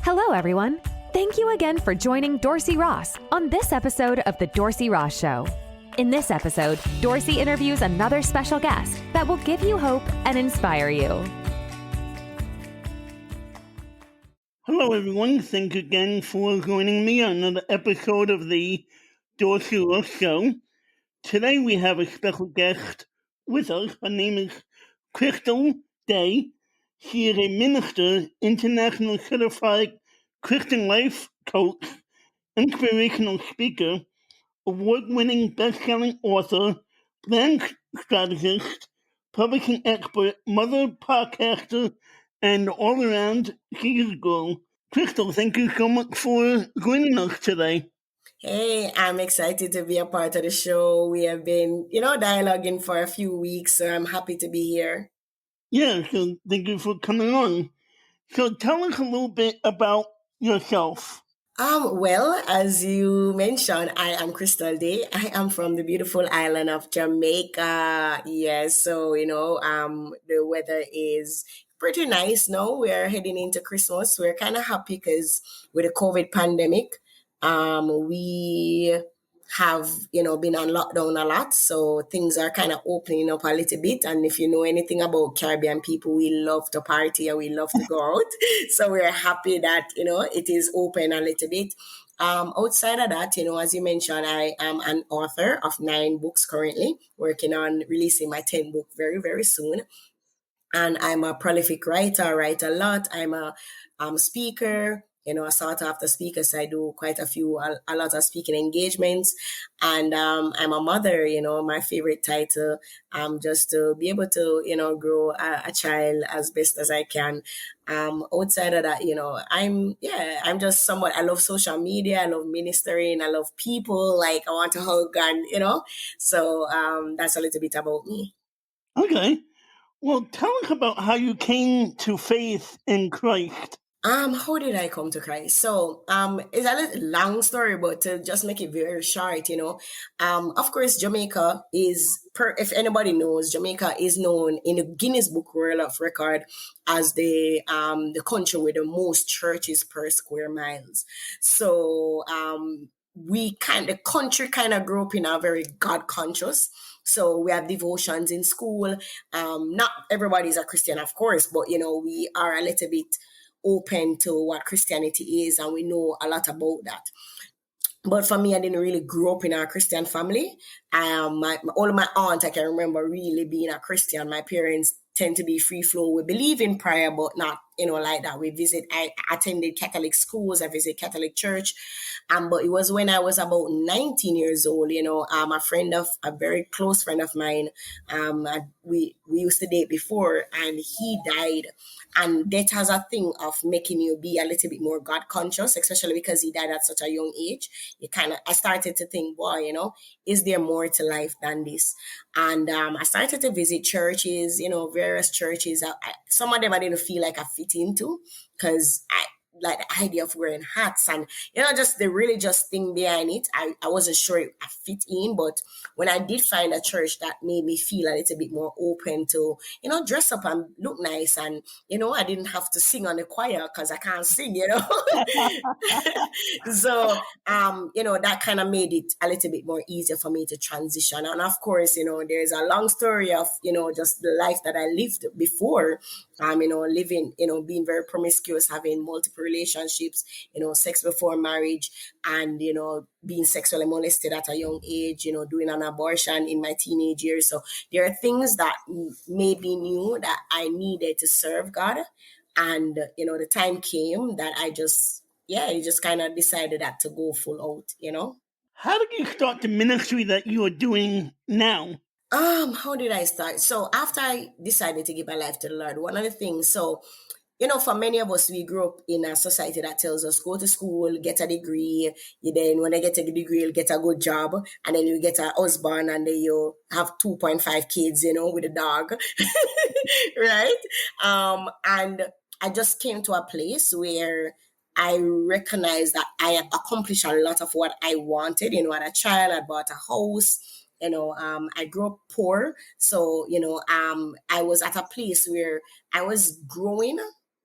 Hello, everyone. Thank you again for joining Dorsey Ross on this episode of The Dorsey Ross Show. In this episode, Dorsey interviews another special guest that will give you hope and inspire you. Hello, everyone. Thank you again for joining me on another episode of the Dorsey Ross Show. Today we have a special guest with us. Her name is Crystal Daye. She is a minister, international certified Christian life coach, inspirational speaker, award-winning best-selling author, brand strategist, publishing expert, mother, podcaster, and all-around Jesus girl. Crystal, thank you so much for joining us today. Hey, I'm excited to be a part of the show. We have been, dialoguing for a few weeks, so I'm happy to be here. Yeah, so thank you for coming on. So tell us a little bit about yourself. Well, as you mentioned, I am Crystal Daye. I am from the beautiful island of Jamaica. Yes, so the weather is pretty nice now. We're heading into Christmas. We're kind of happy because with the COVID pandemic, we have been on lockdown a lot, so things are kind of opening up a little bit. And if you know anything about Caribbean people, we love to party and we love to go out. So we're happy that it is open a little bit. Outside of that, as you mentioned, I am an author of 9 books currently, working on releasing my 10th book very, very soon. And I'm a prolific writer. I write a lot. I'm a speaker, a sought after speaker. So I do quite a lot of speaking engagements. And I'm a mother, my favorite title, just to be able to, grow a child as best as I can. Outside of that, I'm just somewhat, I love social media. I love ministering. I love people. Like I want to hug and, so that's a little bit about me. Okay. Well, tell us about how you came to faith in Christ. How did I come to Christ? So, it's a little long story, but to just make it very short, of course, Jamaica is, if anybody knows, Jamaica is known in the Guinness Book World of Record as the country with the most churches per square miles. So, the country kind of grew up in a very God conscious. So we have devotions in school. Not everybody's a Christian, of course, but we are a little bit open to what Christianity is, and we know a lot about that. But for me, I didn't really grow up in a Christian family. All of my aunt, I can remember really being a Christian. My parents tend to be free flow. We believe in prayer, but not, like that. I attended Catholic schools. I visited Catholic church. But it was when I was about 19 years old, a very close friend of mine, we used to date before, and he died. And death has a thing of making you be a little bit more God conscious, especially because he died at such a young age. I started to think, boy, is there more to life than this? And I started to visit churches, various churches. Some of them I didn't feel like I fit into because I like the idea of wearing hats and, just the religious thing behind it. I wasn't sure I fit in, but when I did find a church that made me feel a little bit more open to, dress up and look nice. And, I didn't have to sing on the choir because I can't sing, So, that kind of made it a little bit more easier for me to transition. And of course, there's a long story of, just the life that I lived before, living, being very promiscuous, having multiple relationships, sex before marriage, and, being sexually molested at a young age, doing an abortion in my teenage years. So there are things that made me knew that I needed to serve God. And, the time came that I just kind of decided that to go full out. How did you start the ministry that you are doing now? How did I start? So after I decided to give my life to the Lord, one of the things, for many of us, we grew up in a society that tells us go to school, get a degree. Then when I get a degree, you'll get a good job. And then you get a husband and then you have 2.5 kids, with a dog. Right? And I just came to a place where I recognized that I had accomplished a lot of what I wanted. As a child, I bought a house. I grew up poor. So, I was at a place where I was growing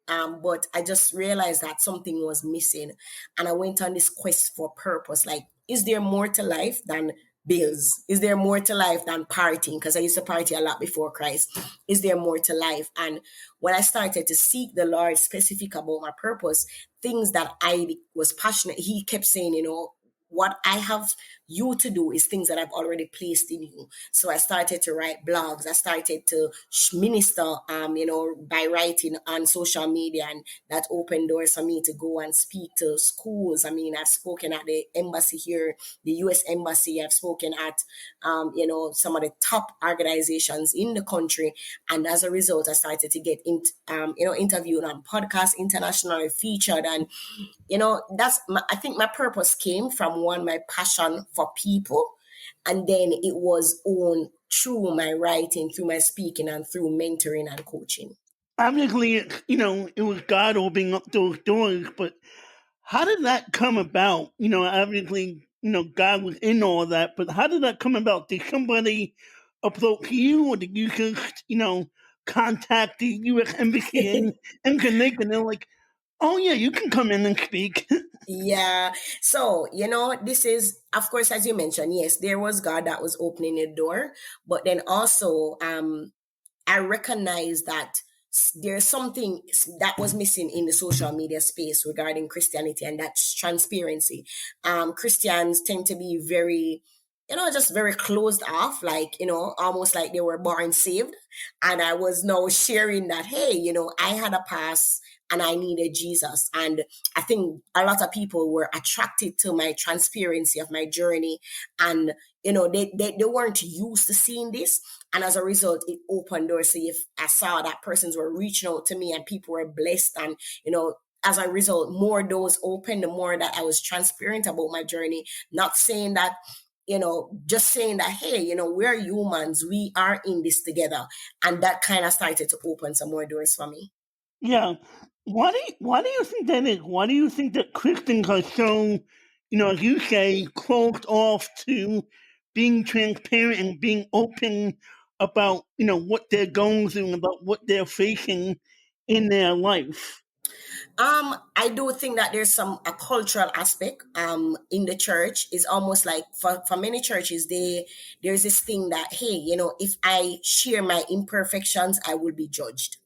But I just realized that something was missing, and I went on this quest for purpose. Like, is there more to life than bills? Is there more to life than partying? Because I used to party a lot before Christ. Is there more to life? And when I started to seek the Lord specific about my purpose, things that I was passionate, He kept saying, what I have you to do is things that I've already placed in you. So I started to write blogs. I started to minister, by writing on social media, and that opened doors for me to go and speak to schools. I mean, I've spoken at the embassy here, the U.S. Embassy. I've spoken at, some of the top organizations in the country. And as a result, I started to get, interviewed on podcasts, internationally featured. And I think my purpose came from one, my passion for people, and then it was on through my writing, through my speaking, and through mentoring and coaching. Obviously, it was God opening up those doors, but how did that come about? Obviously, God was in all that, but how did that come about? Did somebody approach you, or did you just, contact the U.S. Embassy in Connecticut, and they're like, oh, yeah, you can come in and speak? Yeah. So, this is, of course, as you mentioned, yes, there was God that was opening the door, but then also, I recognize that there's something that was missing in the social media space regarding Christianity, and that's transparency. Christians tend to be very, just very closed off, like, almost like they were born saved. And I was now sharing that, hey, I had a past and I needed Jesus. And I think a lot of people were attracted to my transparency of my journey. And, they weren't used to seeing this. And as a result, it opened doors. So if I saw that persons were reaching out to me and people were blessed, and, as a result, more doors opened, the more that I was transparent about my journey, not saying that, just saying that, hey, we're humans, we are in this together. And that kind of started to open some more doors for me. Yeah. Why do you think that is? Why do you think that Christians are so, as you say, closed off to being transparent and being open about, what they're going through and about what they're facing in their life? I do think that there's a cultural aspect in the church. Is almost like for many churches, there's this thing that, hey, if I share my imperfections, I will be judged.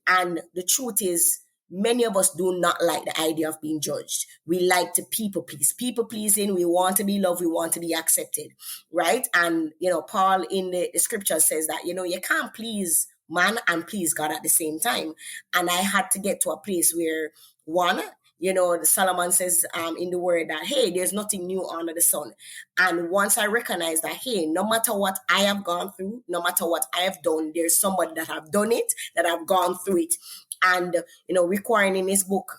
And the truth is, many of us do not like the idea of being judged. We like to people please. People pleasing, we want to be loved, we want to be accepted, right? And, Paul in the scripture says that, you can't please man and please God at the same time. And I had to get to a place where, one, Solomon says in the word that, hey, there's nothing new under the sun. And once I recognize that, hey, no matter what I have gone through, no matter what I have done, there's somebody that have done it, that have gone through it. And, Requiring in his book,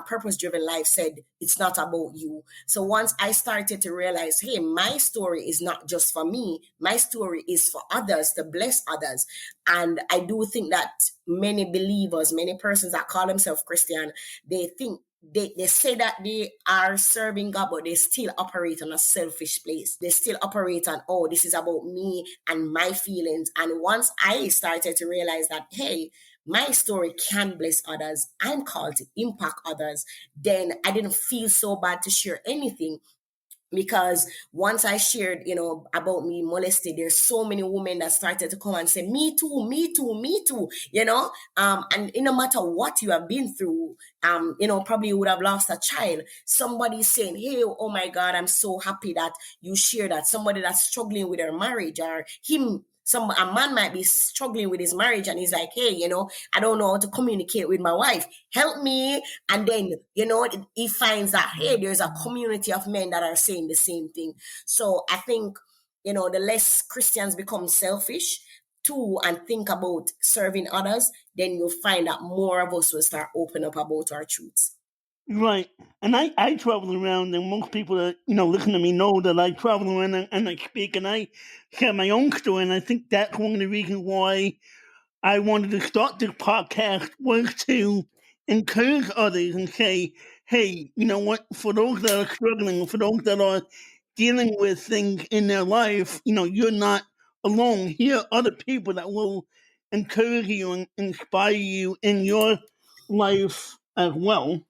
Purpose Driven Life, said, it's not about you. So once I started to realize, hey, my story is not just for me, my story is for others, to bless others. And I do think that many believers, many persons that call themselves Christian, they think, they say that they are serving God, but they still operate on a selfish place. They still operate on, oh, this is about me and my feelings. And once I started to realize that, hey, my story can bless others, I'm called to impact others, then I didn't feel so bad to share anything. Because once I shared, about me molested, there's so many women that started to come and say, me too, me too, me too, and no matter what you have been through, probably you would have lost a child. Somebody saying, hey, oh my God, I'm so happy that you share that. Somebody that's struggling with their marriage, or a man might be struggling with his marriage, and he's like, hey, I don't know how to communicate with my wife. Help me. And then, he finds that, hey, there's a community of men that are saying the same thing. So I think, the less Christians become selfish too and think about serving others, then you'll find that more of us will start opening up about our truths. Right. And I travel around, and most people that, listen to me know that I travel around and I speak, and I share my own story. And I think that's one of the reasons why I wanted to start this podcast, was to encourage others and say, hey, you know what, for those that are struggling, for those that are dealing with things in their life, you're not alone. Here are other people that will encourage you and inspire you in your life as well.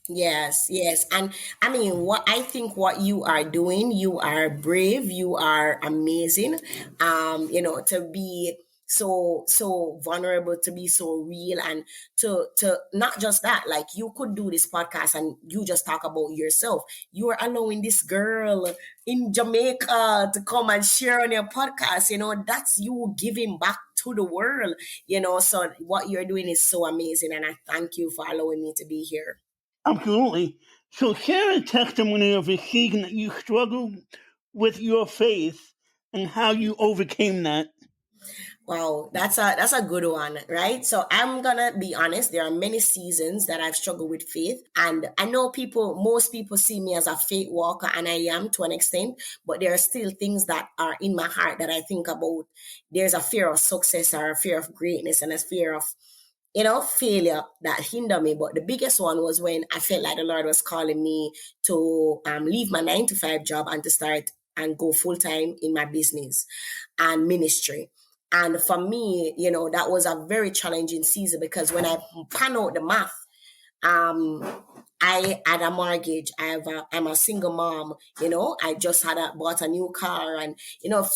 Yes, yes. And I mean, what I think what you are doing, you are brave, you are amazing. To be so vulnerable, to be so real, and to not just that, like you could do this podcast and you just talk about yourself. You are allowing this girl in Jamaica to come and share on your podcast, that's you giving back to the world, so what you're doing is so amazing, and I thank you for allowing me to be here. Absolutely. So share a testimony of a season that you struggled with your faith and how you overcame that. Wow, that's a good one, right? So I'm gonna be honest. There are many seasons that I've struggled with faith, and I know most people see me as a faith walker, and I am to an extent. But there are still things that are in my heart that I think about. There's a fear of success, or a fear of greatness, and a fear of failure that hinder me. But the biggest one was when I felt like the Lord was calling me to leave my 9 to 5 job and to start and go full time in my business and ministry. And for me, that was a very challenging season because when I pan out the math, um, I had a mortgage. I'm a single mom. I just bought a new car, and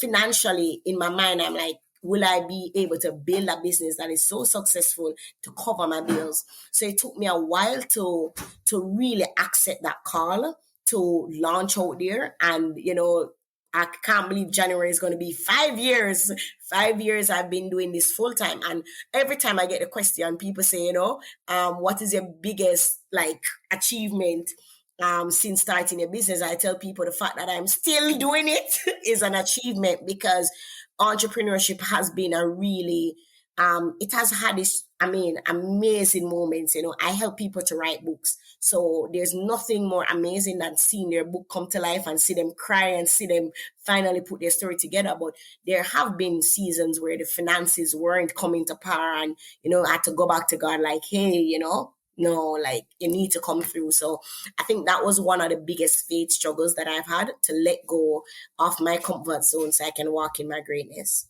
financially in my mind, I'm like, will I be able to build a business that is so successful to cover my bills? So it took me a while to really accept that call to launch out there, and I can't believe January is going to be 5 years. 5 years I've been doing this full time. And every time I get the question, people say, what is your biggest achievement since starting a business? I tell people the fact that I'm still doing it is an achievement, because entrepreneurship has been a really it has had this, amazing moments. I help people to write books. So there's nothing more amazing than seeing their book come to life and see them cry and see them finally put their story together. But there have been seasons where the finances weren't coming to par, and, I had to go back to God like, hey, no, like you need to come through. So I think that was one of the biggest faith struggles that I've had, to let go of my comfort zone so I can walk in my greatness.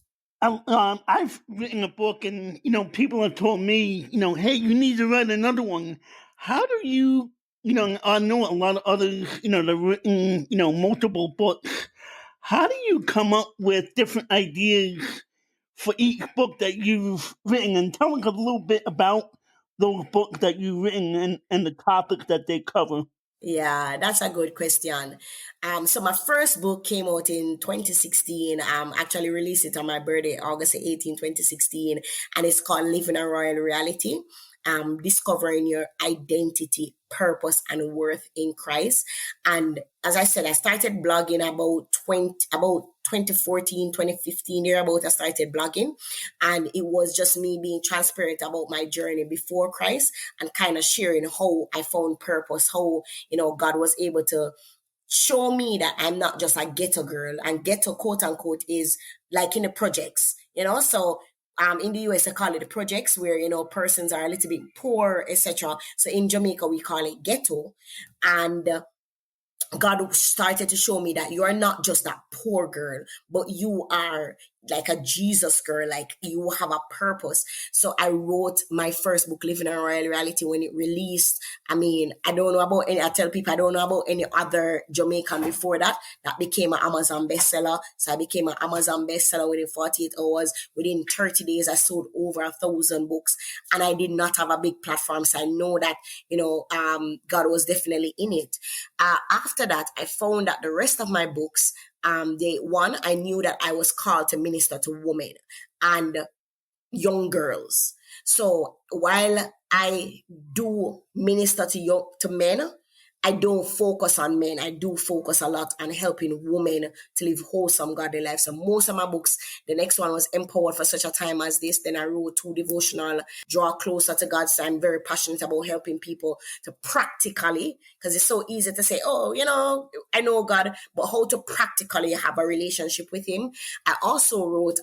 I've written a book, and people have told me, hey, you need to write another one. How do you, I know a lot of others, they've written, multiple books. How do you come up with different ideas for each book that you've written? And tell us a little bit about those books that you've written and the topics that they cover. Yeah, that's a good question. So my first book came out in 2016. Actually released it on my birthday, August 18, 2016, and it's called Living a Royal Reality. Discovering your identity, purpose, and worth in Christ. And as I said, I started blogging about 2014, 2015, thereabout. I started blogging, and it was just me being transparent about my journey before Christ and kind of sharing how I found purpose, how God was able to show me that I'm not just a ghetto girl, and ghetto, quote unquote, is like in the projects, so in the US, they call it the projects, where persons are a little bit poor, etc. So in Jamaica, we call it ghetto, and God started to show me that you are not just that poor girl, but you are like a Jesus girl, like you have a purpose. So I wrote my first book, Living a Royal Reality, when it released. I tell people I don't know about any other Jamaican before that became an Amazon bestseller. So I became an Amazon bestseller within 48 hours. Within 30 days, I sold over 1,000 books, and I did not have a big platform. So I know that, God was definitely in it. After that, I found that the rest of my books, I knew that I was called to minister to women and young girls. So while I do minister to men, I don't focus on men. I do focus a lot on helping women to live wholesome, godly lives. So most of my books, the next one was Empowered for Such a Time as This. Then I wrote 2 devotional, Draw Closer to God. So I'm very passionate about helping people to practically, because it's so easy to say, oh, I know God, but how to practically have a relationship with Him. I also wrote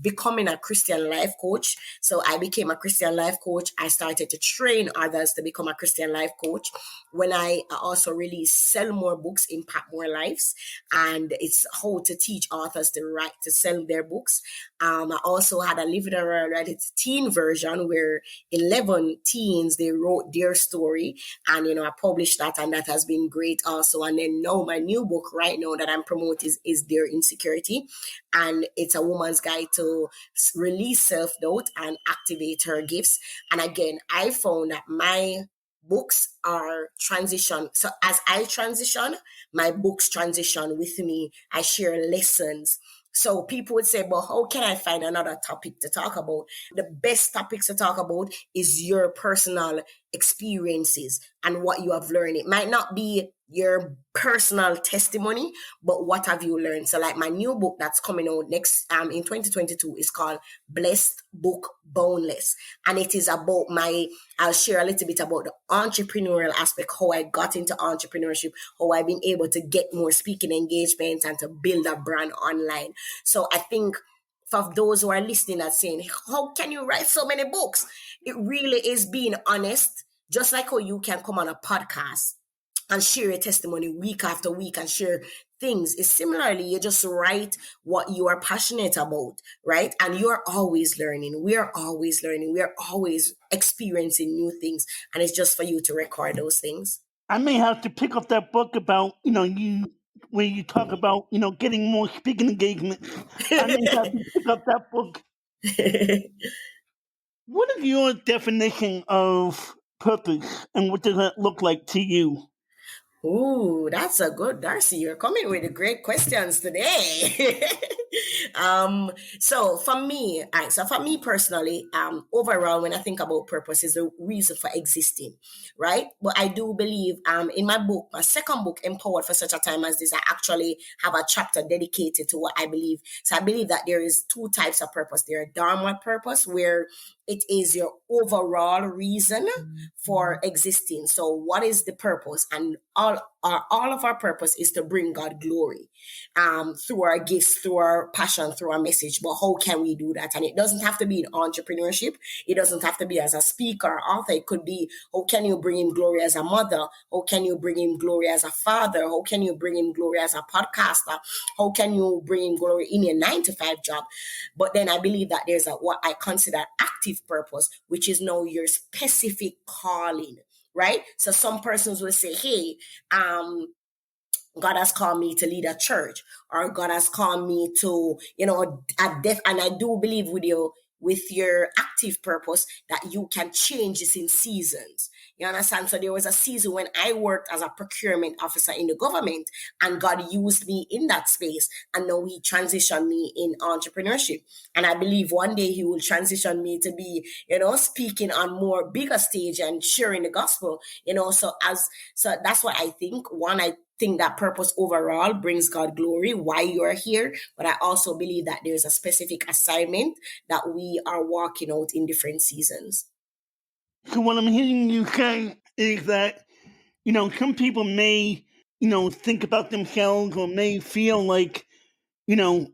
Becoming a Christian Life Coach. So I became a Christian life coach. I started to train others to become a Christian life coach, when I also release Sell More Books, Impact More Lives, and it's how to teach authors to sell their books. I also had a Live It or Read It teen version where 11 teens, they wrote their story, and I published that, and that has been great also. And then now my new book right now that I'm promoting is Their Insecurity, and it's a woman's guide to release self-doubt and activate her gifts. And again, I found that my books are transition. So as I transition, my books transition with me. I share lessons. So people would say, but how can I find another topic to talk about? The best topics to talk about is your personal experiences and what you have learned. It might not be your personal testimony, but what have you learned? So like my new book that's coming out next in 2022 is called Blessed Book Boundless. And it is about I'll share a little bit about the entrepreneurial aspect, how I got into entrepreneurship, how I've been able to get more speaking engagements and to build a brand online. So I think for those who are listening and saying, how can you write so many books? It really is being honest, just like how you can come on a podcast and share your testimony week after week and share things. Is similarly, you just write what you are passionate about, right? And you're always learning. We are always learning. We are always experiencing new things. And it's just for you to record those things. I may have to pick up that book about, where you talk about, getting more speaking engagements. I may have to pick up that book. What is your definition of purpose, and what does that look like to you? Ooh, that's a good, Darcy. You're coming with great questions today. So for me, personally, overall, when I think about purpose, is the reason for existing, right? But I do believe, in my book, my second book, Empowered for Such a Time as This, I actually have a chapter dedicated to what I believe. So I believe that there is two types of purpose. There are Dharma purpose, where it is your overall reason for existing. So what is the purpose? And all of our purpose is to bring God glory, through our gifts, through our passion, through our message. But how can we do that? And it doesn't have to be in entrepreneurship. It doesn't have to be as a speaker or author. It could be, how can you bring him glory as a mother? How can you bring him glory as a father? How can you bring him glory as a podcaster? How can you bring him glory in your 9-to-5 job? But then I believe that there's what I consider active purpose, which is now your specific calling, right? So some persons will say, hey, God has called me to lead a church, or God has called me to, and I do believe with your active purpose that you can change this in seasons. You understand? So there was a season when I worked as a procurement officer in the government, and God used me in that space, and now he transitioned me in entrepreneurship. And I believe one day he will transition me to be, speaking on more bigger stage and sharing the gospel, so that's what I think. One, I think that purpose overall brings God glory, why you're here. But I also believe that there's a specific assignment that we are walking out in different seasons. So what I'm hearing you say is that, some people may, think about themselves, or may feel like,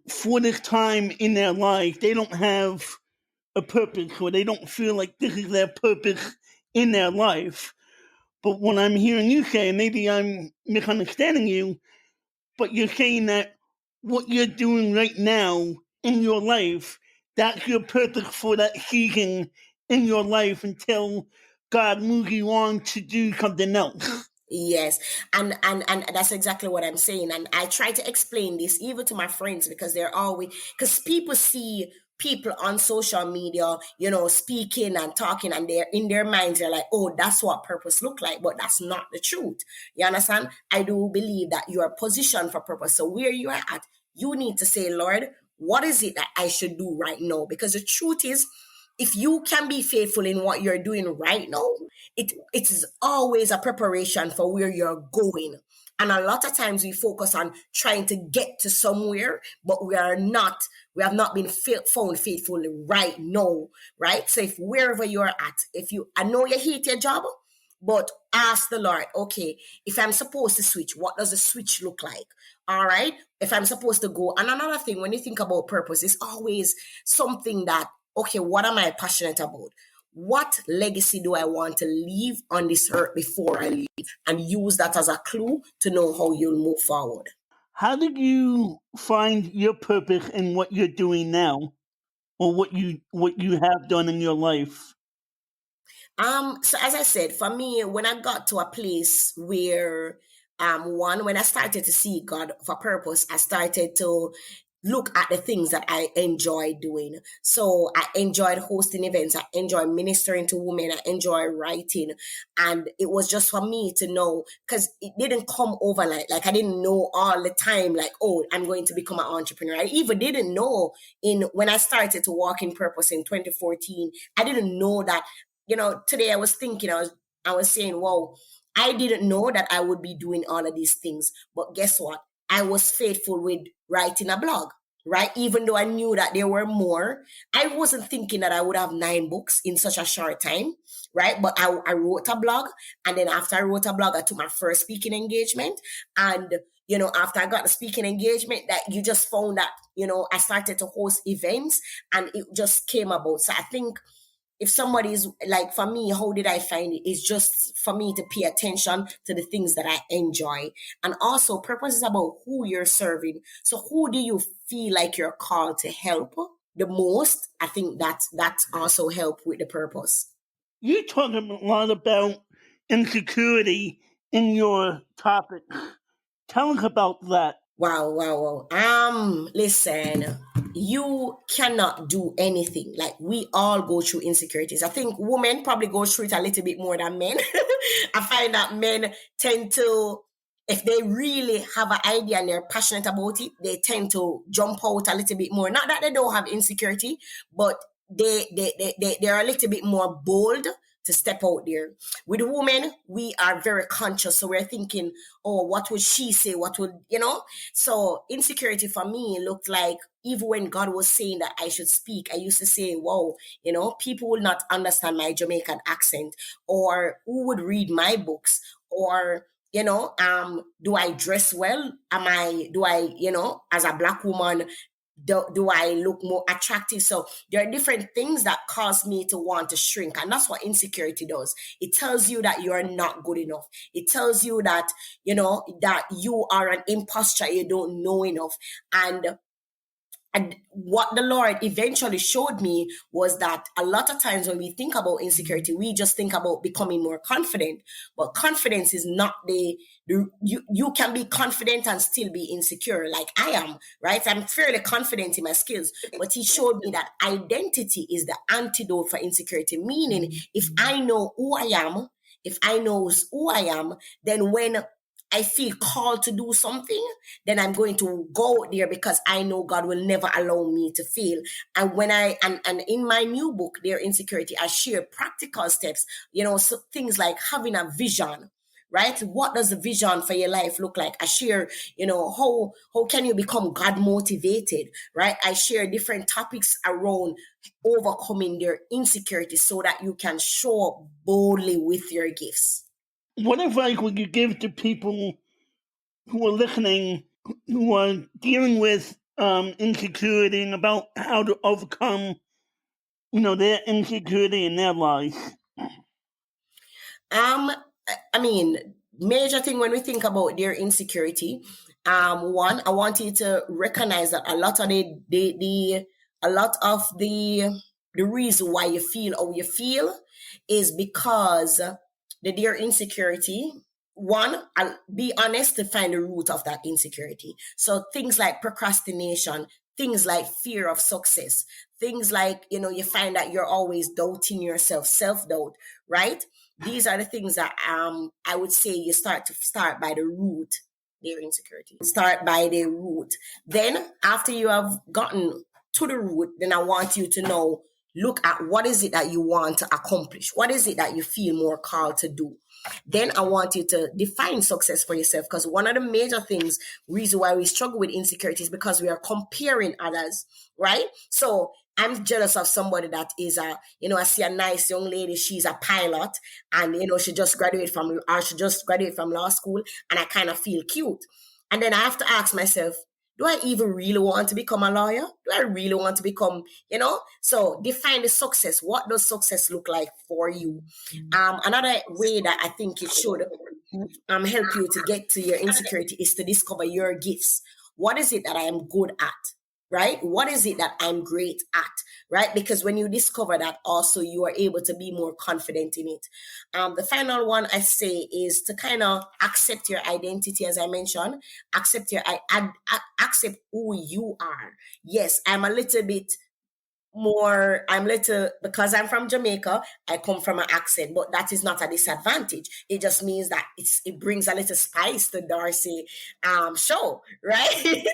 for this time in their life, they don't have a purpose, or they don't feel like this is their purpose in their life. But what I'm hearing you say, and maybe I'm misunderstanding you, but you're saying that what you're doing right now in your life, that's your purpose for that season in your life until God moves you on to do something else. Yes, and that's exactly what I'm saying. And I try to explain this even to my friends, because because people see people on social media, speaking and talking, and they're in their minds, they're like, oh, that's what purpose look like. But that's not the truth. You understand? I do believe that you are positioned for purpose. So where you are at, you need to say, Lord, what is it that I should do right now? Because the truth is, if you can be faithful in what you're doing right now, it is always a preparation for where you're going. And a lot of times we focus on trying to get to somewhere, but we have not been found faithful right now, right? So if wherever you're at, I know you hate your job, but ask the Lord, okay, if I'm supposed to switch, what does the switch look like? All right. If I'm supposed to go. And another thing, when you think about purpose, it's always something that, okay, what am I passionate about? what legacy do I want to leave on this earth before I leave, and use that as a clue to know how you'll move forward. How did you find your purpose in what you're doing now, or what you have done in your life? So as I said, for me, when I got to a place where when I started to see God for purpose, I started to look at the things that I enjoy doing. So I enjoyed hosting events, I enjoy ministering to women, I enjoy writing. And it was just for me to know, because it didn't come overnight. Like I didn't know all the time, like, oh, I'm going to become an entrepreneur. I even didn't know when I started to walk in purpose in 2014, I didn't know that, today I was thinking, I was saying, wow, I didn't know that I would be doing all of these things. But guess what? I was faithful with writing a blog, right? Even though I knew that there were more, I wasn't thinking that I would have 9 books in such a short time, right? But I wrote a blog. And then after I wrote a blog, I took my first speaking engagement. And, after I got the speaking engagement, that you just found that, I started to host events and it just came about. So I think if somebody's like, for me, how did I find it? It's just for me to pay attention to the things that I enjoy. And also, purpose is about who you're serving. So who do you feel like you're called to help the most? I think that's also help with the purpose. You talk a lot about insecurity in your topic. Tell us about that. Wow. Listen, you cannot do anything. Like we all go through insecurities. I think women probably go through it a little bit more than men. I find that men tend to, if they really have an idea and they're passionate about it, they tend to jump out a little bit more. Not that they don't have insecurity, but they're a little bit more bold to step out there. With women, we are very conscious. So we're thinking, oh, what would she say? What would, So insecurity for me looked like, even when God was saying that I should speak, I used to say, wow, people will not understand my Jamaican accent, or who would read my books, or do I dress well? Do I, as a Black woman, do I look more attractive? So there are different things that cause me to want to shrink. And that's what insecurity does. It tells you that you are not good enough. It tells you that, that you are an imposter. You don't know enough. And what the Lord eventually showed me was that a lot of times when we think about insecurity, we just think about becoming more confident. But confidence is not you can be confident and still be insecure, like I am, right? I'm fairly confident in my skills. But he showed me that identity is the antidote for insecurity. Meaning, if I know who I am, then when I feel called to do something, then I'm going to go there because I know God will never allow me to fail. And when and in my new book, Dear Insecurity, I share practical steps, so things like having a vision, right? What does the vision for your life look like? I share, how can you become God motivated, right? I share different topics around overcoming their insecurity so that you can show up boldly with your gifts. What advice would you give to people who are listening, who are dealing with insecurity and about how to overcome, their insecurity in their lives? I mean, major thing when we think about their insecurity, one, I want you to recognize that a lot of the reason why you feel how you feel is because their insecurity. One, I'll be honest to find the root of that insecurity. So things like procrastination, things like fear of success, things like, you find that you're always doubting yourself, self-doubt, right? These are the things that I would say you start by the root, their insecurity. Start by the root. Then after you have gotten to the root, then I want you to know, look at what is it that you want to accomplish? What is it that you feel more called to do? Then I want you to define success for yourself, because one of the major reason why we struggle with insecurity is because we are comparing others, right? So I'm jealous of somebody that is I see a nice young lady, she's a pilot, and she just graduated from law school, and I kind of feel cute. And then I have to ask myself, Do I even really want to become a lawyer? Do I really want to become, So define the success. What does success look like for you? Another way that I think it should help you to get to your insecurity is to discover your gifts. What is it that I am good at? Right? What is it that I'm great at? Right? Because when you discover that, also you are able to be more confident in it. The final one I say is to kind of accept your identity, as I mentioned. Accept accept who you are. Yes, because I'm from Jamaica, I come from an accent, but that is not a disadvantage. It just means that it brings a little spice to Darcy show, right?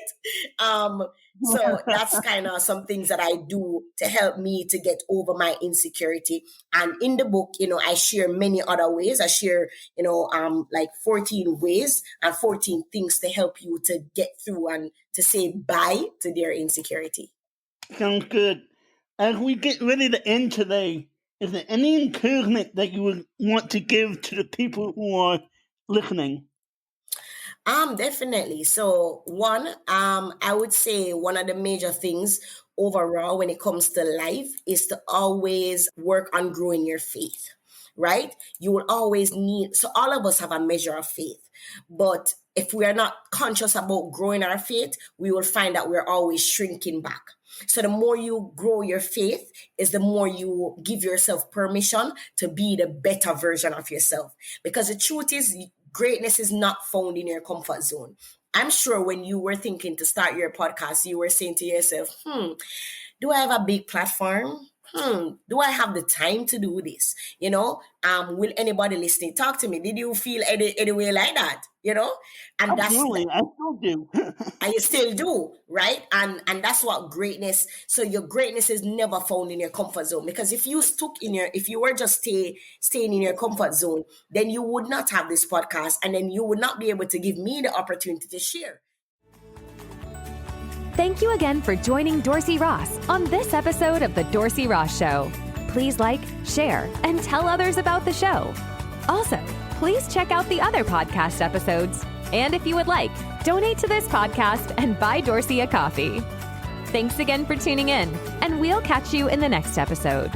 So that's kind of some things that I do to help me to get over my insecurity. And in the book, I share many other ways. I share, like 14 ways and 14 things to help you to get through and to say bye to their insecurity. Sounds good. As we get ready to end today, is there any encouragement that you would want to give to the people who are listening? Definitely. So one, I would say one of the major things overall when it comes to life is to always work on growing your faith, right? You will always so all of us have a measure of faith, but if we are not conscious about growing our faith, we will find that we're always shrinking back. So the more you grow your faith is the more you give yourself permission to be the better version of yourself. Because the truth is, greatness is not found in your comfort zone. I'm sure when you were thinking to start your podcast, you were saying to yourself, do I have a big platform? Do I have the time to do this? Will anybody listening talk to me? Did you feel any way like that? And Absolutely, I still do. And you still do, right? And that's what greatness. So your greatness is never found in your comfort zone, because if you were just staying in your comfort zone, then you would not have this podcast, and then you would not be able to give me the opportunity to share. Thank you again for joining Dorsey Ross on this episode of The Dorsey Ross Show. Please like, share, and tell others about the show. Also, please check out the other podcast episodes. And if you would like, donate to this podcast and buy Dorsey a coffee. Thanks again for tuning in, and we'll catch you in the next episode.